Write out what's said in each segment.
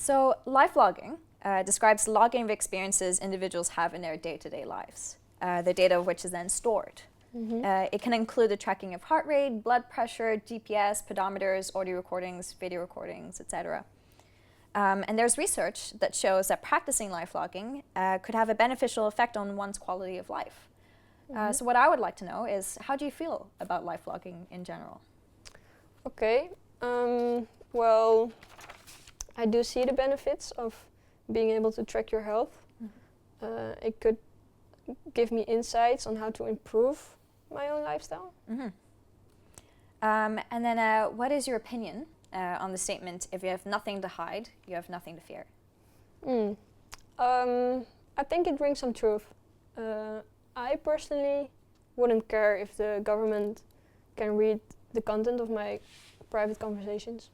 So life logging describes logging of experiences individuals have in their day-to-day lives, the data of which is then stored. It can include the tracking of heart rate, blood pressure, GPS, pedometers, audio recordings, video recordings, etc. And there's research that shows that practicing life logging could have a beneficial effect on one's quality of life. So what I would like to know is, how do you feel about life logging in general? Okay, well, I do see the benefits of being able to track your health. It could give me insights on how to improve my own lifestyle. And then what is your opinion on the statement, if you have nothing to hide, you have nothing to fear? I think it brings some truth. I personally wouldn't care if the government can read the content of my private conversations.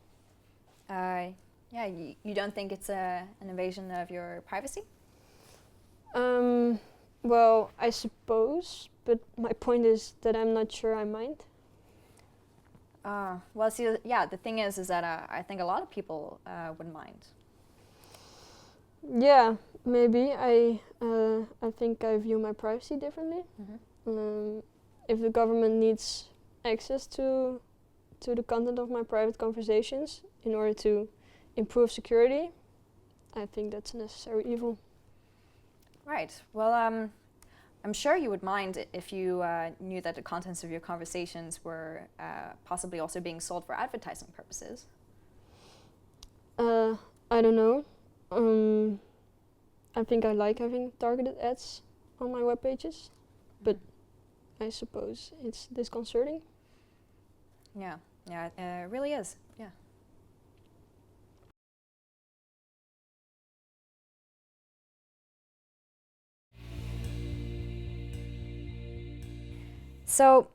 Yeah, you don't think it's an invasion of your privacy? Well, I suppose, but my point is that I'm not sure I mind. Well, see, yeah, the thing is that I think a lot of people wouldn't mind. Yeah, maybe. I think I view my privacy differently. If the government needs access to the content of my private conversations in order to improve security, I think that's a necessary evil. Right. Well, I'm sure you would mind if you knew that the contents of your conversations were possibly also being sold for advertising purposes. I don't know. I think I like having targeted ads on my web pages, but I suppose it's disconcerting. Yeah, it really is. Yeah. So,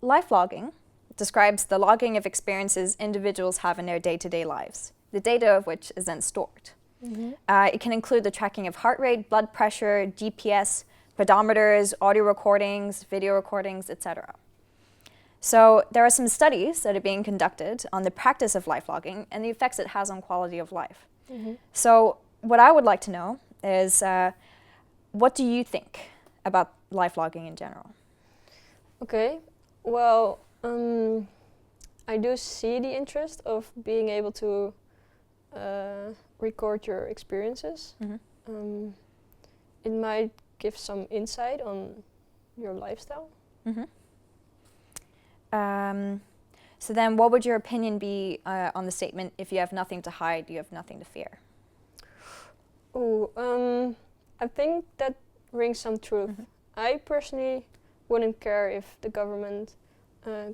life logging describes the logging of experiences individuals have in their day-to-day lives, the data of which is then stored. It can include the tracking of heart rate, blood pressure, GPS, pedometers, audio recordings, video recordings, etc. So there are some studies that are being conducted on the practice of life logging and the effects it has on quality of life. So what I would like to know is, what do you think about life logging in general? Okay, well, I do see the interest of being able to record your experiences. It might give some insight on your lifestyle. So then what would your opinion be on the statement, if you have nothing to hide, you have nothing to fear? I think that rings some truth. I personally wouldn't care if the government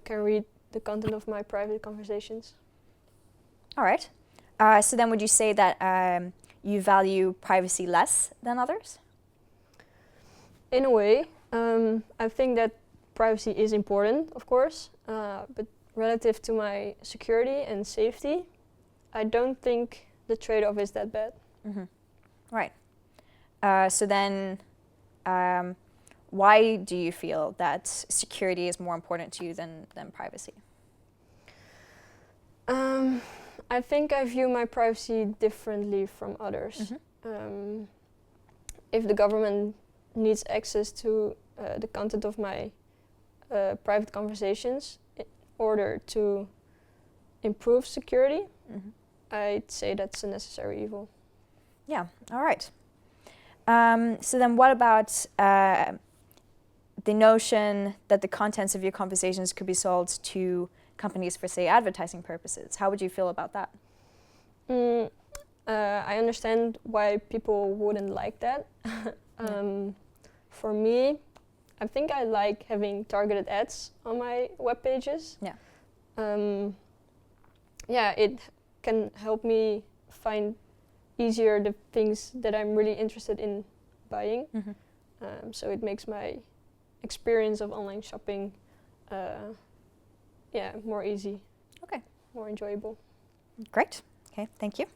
can read the content of my private conversations. All right. So then would you say that you value privacy less than others? In a way, I think that privacy is important, of course, but relative to my security and safety, I don't think the trade-off is that bad. Right. So then why do you feel that security is more important to you than privacy? I think I view my privacy differently from others. If the government needs access to the content of my private conversations in order to improve security, I'd say that's a necessary evil. Yeah, all right. So then what about the notion that the contents of your conversations could be sold to companies for, say, advertising purposes? How would you feel about that? I understand why people wouldn't like that. For me, I think I like having targeted ads on my web pages. It can help me find easier the things that I'm really interested in buying. So it makes my experience of online shopping more easy. Okay. More enjoyable. Great. Okay, thank you.